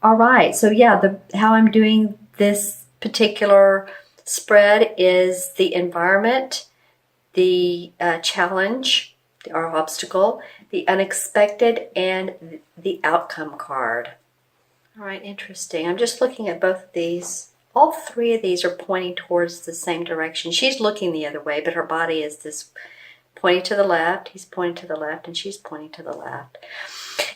All right. So yeah, how I'm doing this particular spread is the environment, the challenge, or obstacle, the unexpected, and the outcome card. All right, interesting. I'm just looking at both of these. All three of these are pointing towards the same direction. She's looking the other way, but her body is this pointing to the left. He's pointing to the left, and she's pointing to the left.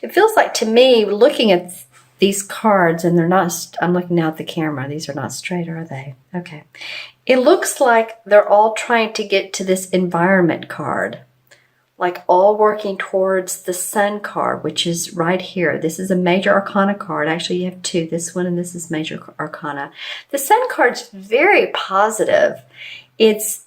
It feels like to me, looking at these cards, and they're not, I'm looking now at the camera. These are not straight, are they? Okay. It looks like they're all trying to get to this environment card, like all working towards the Sun card, which is right here. This is a Major Arcana card. Actually, you have two, this one and this is Major Arcana. The Sun card's very positive. It's,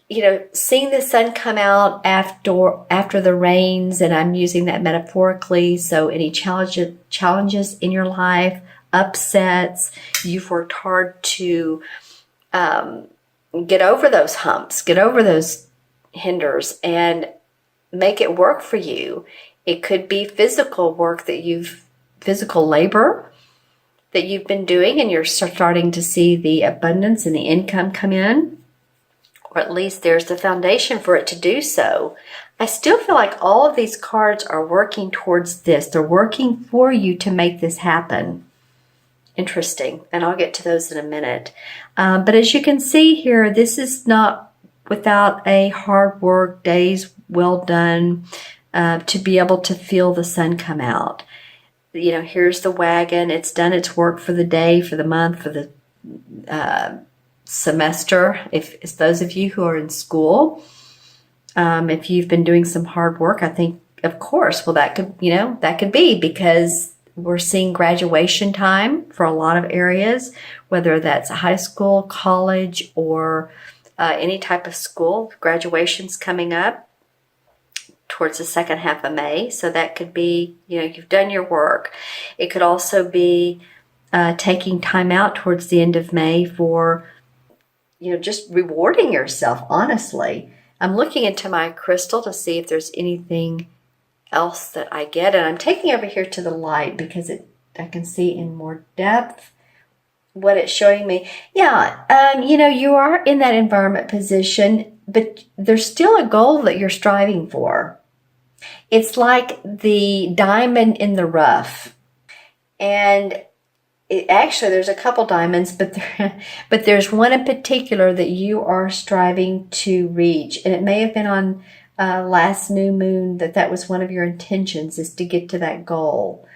you know, seeing the sun come out after the rains, and I'm using that metaphorically. So any challenges in your life, upsets, you've worked hard to get over those humps, get over those hinders, and make it work for you. It could be physical work physical labor that you've been doing, and you're starting to see the abundance and the income come in, or at least there's the foundation for it to do so. I still feel like all of these cards are working towards this. They're working for you to make this happen. Interesting. And I'll get to those in a minute. But as you can see here, this is not without a hard work, days well done, to be able to feel the sun come out. You know, here's the wagon. It's done its work for the day, for the month, for the semester. If it's those of you who are in school, if you've been doing some hard work, I think, of course, well, that could be because we're seeing graduation time for a lot of areas, whether that's high school, college, or any type of school. Graduation's coming up towards the second half of May. So that could be, you know, you've done your work. It could also be taking time out towards the end of May for, you know, just rewarding yourself, honestly. I'm looking into my crystal to see if there's anything else that I get. And I'm taking over here to the light because I can see in more depth what it's showing me. Yeah, you know, you are in that environment position, but there's still a goal that you're striving for. It's like the diamond in the rough. And actually, there's a couple diamonds, but there's one in particular that you are striving to reach. And it may have been on last new moon that was one of your intentions, is to get to that goal.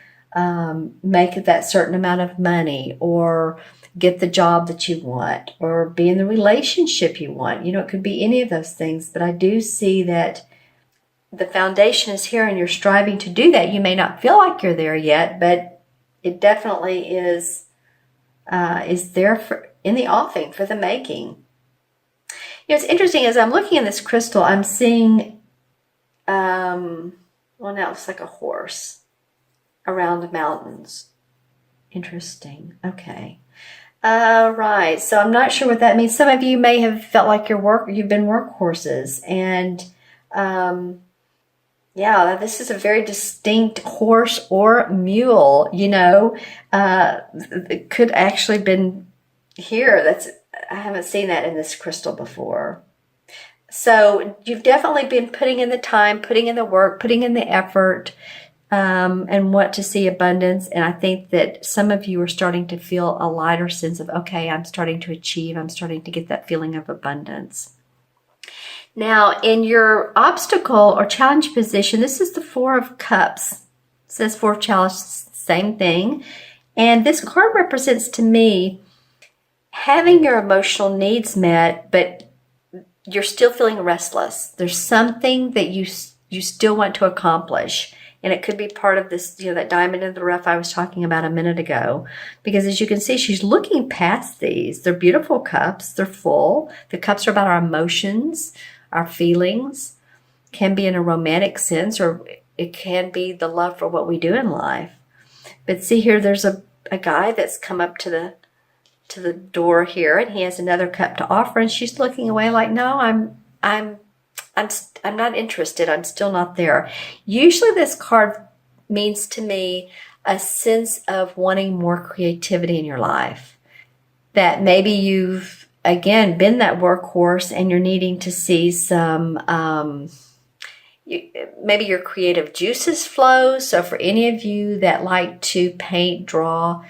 Make it that certain amount of money, or get the job that you want, or be in the relationship you want. You know, it could be any of those things. But I do see that the foundation is here and you're striving to do that. You may not feel like you're there yet, but it definitely is there in the offing for the making. You know, it's interesting, as I'm looking in this crystal, I'm seeing, well, now it's like a horse around the mountains. Interesting. Okay. Right. So I'm not sure what that means. Some of you may have felt like you've been workhorses, and yeah, this is a very distinct horse or mule, you know. It could actually been here. I haven't seen that in this crystal before. So you've definitely been putting in the time, putting in the work, putting in the effort, and want to see abundance. And I think that some of you are starting to feel a lighter sense of, okay, I'm starting to achieve. I'm starting to get that feeling of abundance. Now, in your obstacle or challenge position, this is the Four of Cups. It says Four of Challenge, same thing. And this card represents to me having your emotional needs met, but you're still feeling restless. There's something that you still want to accomplish. And it could be part of this, you know, that diamond in the rough I was talking about a minute ago. Because as you can see, she's looking past these. They're beautiful cups. They're full. The cups are about our emotions, our feelings. Can be in a romantic sense, or it can be the love for what we do in life. But see here, there's a guy that's come up to the door here, and he has another cup to offer, and she's looking away like, no, I'm not interested. I'm still not there. Usually this card means to me a sense of wanting more creativity in your life. That maybe you've, again, been that workhorse and you're needing to see some, maybe your creative juices flow. So for any of you that like to paint, draw,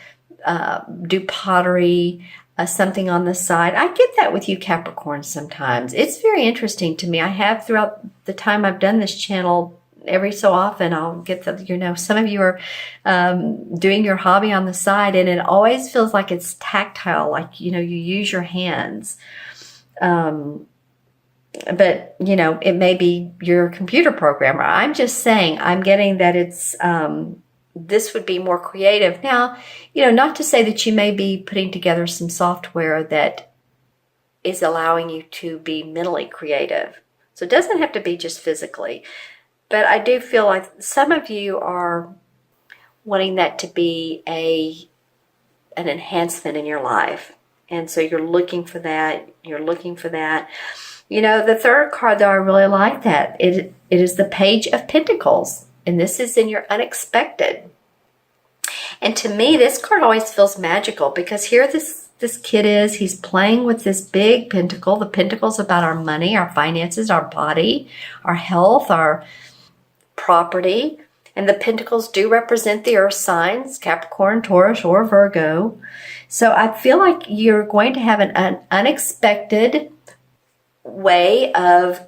do pottery, something on the side. I get that with you Capricorn sometimes. It's very interesting to me. I have throughout the time I've done this channel, every so often I'll get the, some of you are doing your hobby on the side, and it always feels like it's tactile, like, you use your hands. But, it may be you're a computer programmer. I'm just saying, I'm getting that it's, this would be more creative. Now, not to say that you may be putting together some software that is allowing you to be mentally creative. So it doesn't have to be just physically. But I do feel like some of you are wanting that to be an enhancement in your life. And so you're looking for that. The third card, though, I really like that. It is the Page of Pentacles. And this is in your unexpected. And to me, this card always feels magical because here this kid is. He's playing with this big pentacle. The pentacle's about our money, our finances, our body, our health, our property. And the pentacles do represent the earth signs, Capricorn, Taurus, or Virgo. So I feel like you're going to have an unexpected way of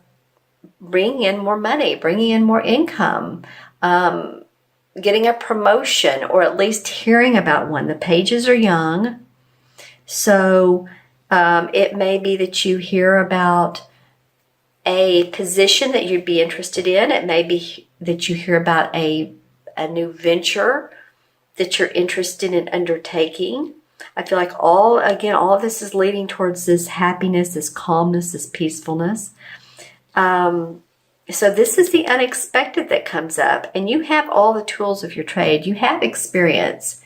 bringing in more money, bringing in more income, getting a promotion, or at least hearing about one. The pages are young. So it may be that you hear about a position that you'd be interested in. It may be that you hear about a new venture that you're interested in undertaking. I feel like all of this is leading towards this happiness, this calmness, this peacefulness. So this is the unexpected that comes up, and you have all the tools of your trade. You have experience.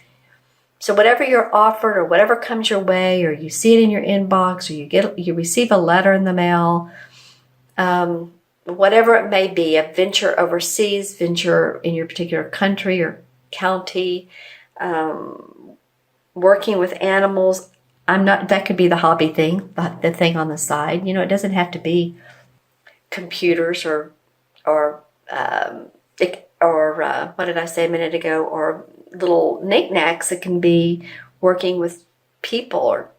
So whatever you're offered or whatever comes your way, or you see it in your inbox, or you receive a letter in the mail, whatever it may be, a venture overseas, venture in your particular country or county, working with animals. That could be the hobby thing, the thing on the side. It doesn't have to be computers or what did I say a minute ago, or little knickknacks. It can be working with people or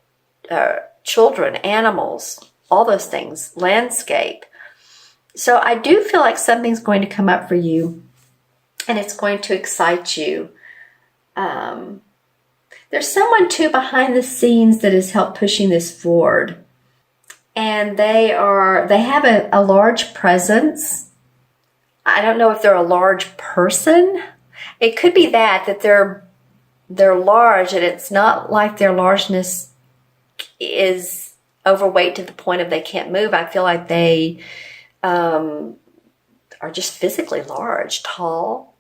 children, animals, all those things, landscape. So I do feel like something's going to come up for you, and it's going to excite you. There's someone too behind the scenes that has helped pushing this forward. And they have a large presence. I don't know if they're a large person. It could be that they're large, and it's not like their largeness is overweight to the point of they can't move. I feel like they are just physically large, tall,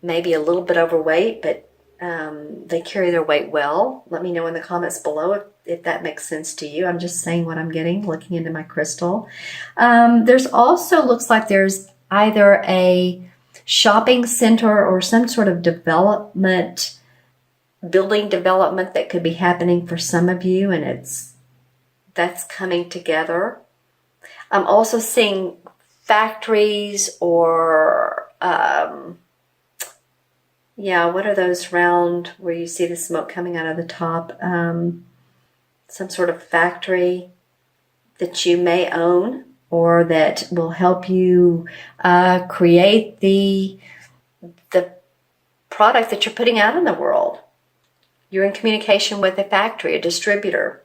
maybe a little bit overweight, but they carry their weight well. Let me know in the comments below if that makes sense to you. I'm just saying what I'm getting, looking into my crystal. There's also, looks like there's either a shopping center or some sort of building development that could be happening for some of you, and that's coming together. I'm also seeing factories or what are those round where you see the smoke coming out of the top? Some sort of factory that you may own, or that will help you create the product that you're putting out in the world. You're in communication with a factory, a distributor.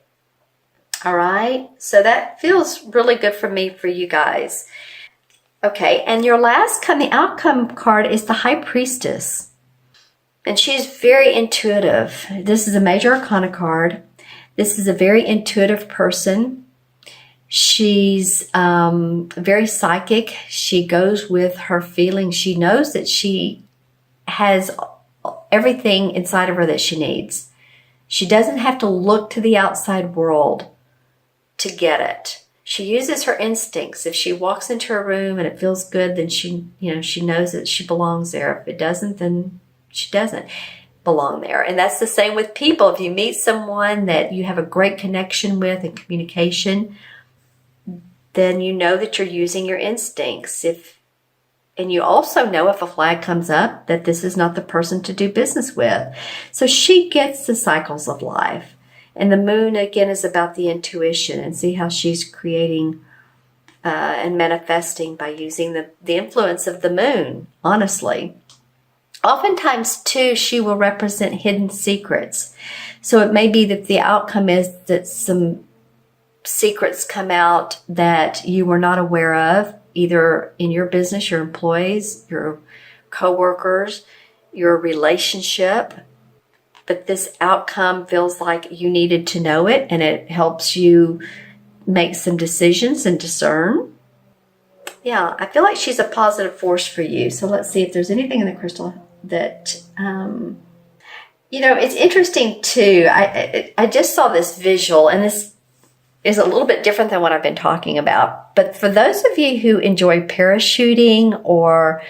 All right, so that feels really good for me, for you guys. Okay, and your last the outcome card is the High Priestess. And she's very intuitive. This is a major arcana card. This is a very intuitive person. She's very psychic. She goes with her feelings. She knows that she has everything inside of her that she needs. She doesn't have to look to the outside world to get it. She uses her instincts. If she walks into a room and it feels good, then she knows that she belongs there. If it doesn't, then She doesn't belong there. And that's the same with people. If you meet someone that you have a great connection with and communication, then you know that you're using your instincts. And you also know if a flag comes up that this is not the person to do business with. So she gets the cycles of life. And the moon, again, is about the intuition, and see how she's creating and manifesting by using the influence of the moon, honestly. Oftentimes, too, she will represent hidden secrets. So it may be that the outcome is that some secrets come out that you were not aware of, either in your business, your employees, your coworkers, your relationship. But this outcome feels like you needed to know it, and it helps you make some decisions and discern. Yeah, I feel like she's a positive force for you. So let's see if there's anything in the crystal that, it's interesting too. I just saw this visual, and this is a little bit different than what I've been talking about. But for those of you who enjoy parachuting or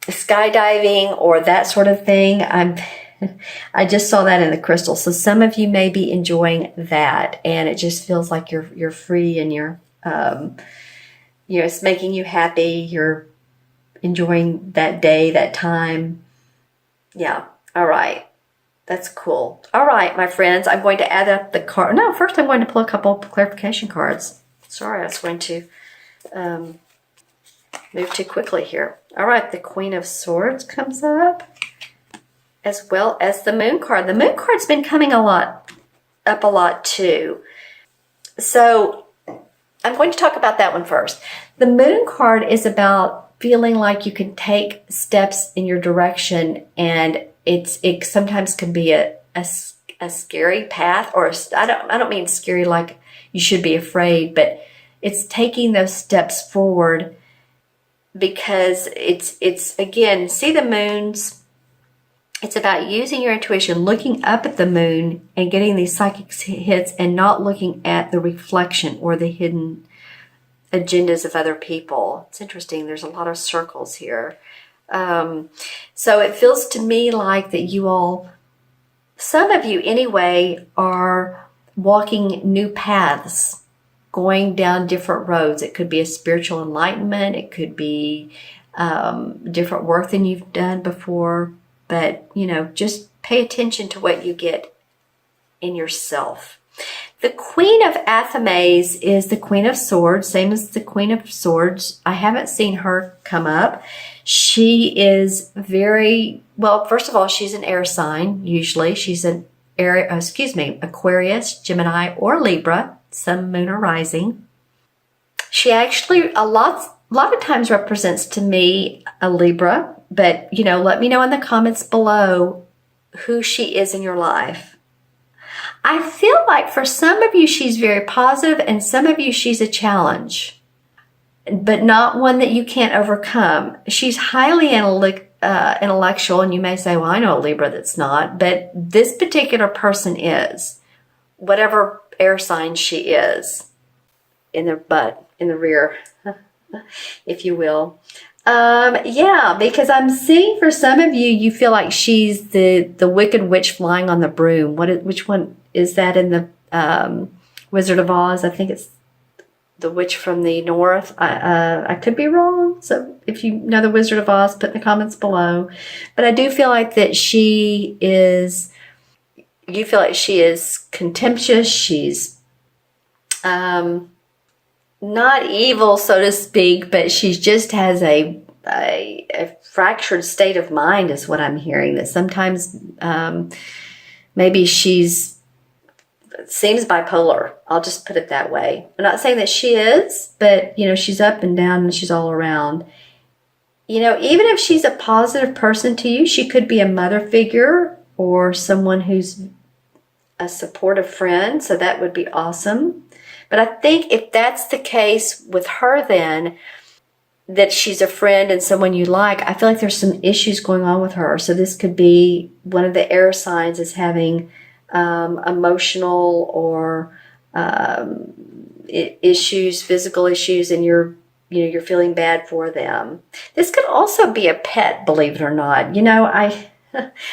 skydiving or that sort of thing, I just saw that in the crystal. So some of you may be enjoying that, and it just feels like you're free, and you're it's making you happy. You're enjoying that day, that time. Yeah. All right. That's cool. All right, my friends, I'm going to add up the card. No, first I'm going to pull a couple of clarification cards. Sorry, I was going to move too quickly here. All right, the Queen of Swords comes up, as well as the Moon card. The Moon card's been coming up a lot too. So I'm going to talk about that one first. The Moon card is about feeling like you can take steps in your direction, and it sometimes can be a scary path, or I don't mean scary like you should be afraid, but it's taking those steps forward, because it's again, see the moons. It's about using your intuition, looking up at the moon and getting these psychic hits, and not looking at the reflection or the hidden agendas of other people. It's interesting. There's a lot of circles here. So it feels to me like that you all, some of you anyway, are walking new paths, going down different roads. It could be a spiritual enlightenment. It could be different work than you've done before. But, just pay attention to what you get in yourself. The Queen of Athames is the Queen of Swords, same as the Queen of Swords. I haven't seen her come up. She is first of all, she's an air sign, usually. She's an Aquarius, Gemini, or Libra, Sun, Moon, or Rising. She actually, a lot of times represents to me a Libra, but, let me know in the comments below who she is in your life. I feel like for some of you, she's very positive, and some of you, she's a challenge, but not one that you can't overcome. She's highly intellectual, and you may say, well, I know a Libra that's not, but this particular person is, whatever air sign she is, in the rear, if you will. Because I'm seeing for some of you, you feel like she's the wicked witch flying on the broom. Which one is that in the Wizard of Oz? I think it's the witch from the north. I could be wrong. So if you know the Wizard of Oz, put in the comments below. But I do feel like that you feel like she is contemptuous. She's not evil, so to speak, but she just has a fractured state of mind, is what I'm hearing. That sometimes maybe seems bipolar. I'll just put it that way. I'm not saying that she is, but she's up and down, and she's all around. Even if she's a positive person to you, she could be a mother figure or someone who's a supportive friend. So that would be awesome. But I think if that's the case with her, then that she's a friend and someone you like, I feel like there's some issues going on with her. So this could be one of the air signs is having emotional or issues, physical issues, and you're you're feeling bad for them. This could also be a pet, believe it or not.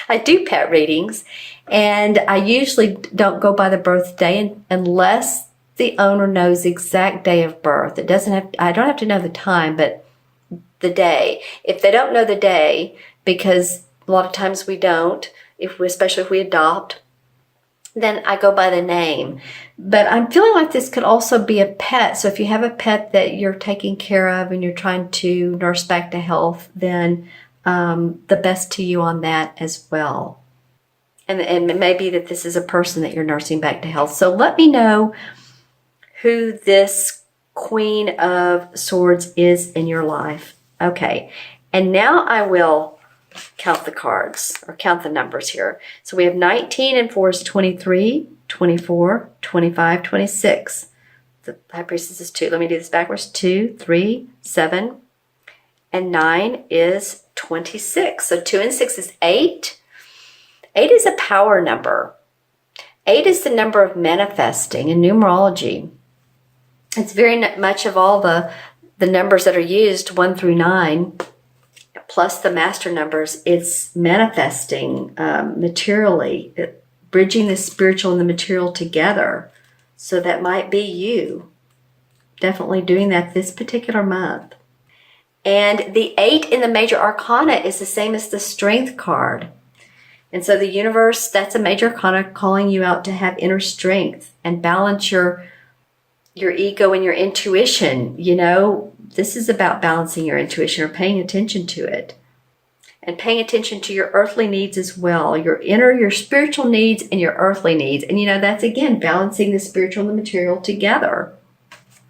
I do pet readings, and I usually don't go by the birthday unless the owner knows the exact day of birth. I don't have to know the time, but the day. If they don't know the day, because a lot of times we don't, especially if we adopt, then I go by the name. But I'm feeling like this could also be a pet. So if you have a pet that you're taking care of and you're trying to nurse back to health, then the best to you on that as well. And it may be that this is a person that you're nursing back to health. So let me know who this Queen of Swords is in your life. Okay, and now I will count the cards, or count the numbers here. So we have 19 and 4 is 23, 24, 25, 26. The High Priestess is 2. Let me do this backwards. 2, 3, 7, and 9 is 26. So 2 and 6 is 8. 8 is a power number. 8 is the number of manifesting in numerology. It's very much of all the numbers that are used, 1 through 9, plus the master numbers. It's manifesting materially, bridging the spiritual and the material together. So that might be you. Definitely doing that this particular month. And the 8 in the major arcana is the same as the strength card. And so the universe, that's a major arcana calling you out to have inner strength and balance your ego and your intuition. This is about balancing your intuition or paying attention to it. And paying attention to your earthly needs as well. Your spiritual needs and your earthly needs. And that's, again, balancing the spiritual and the material together.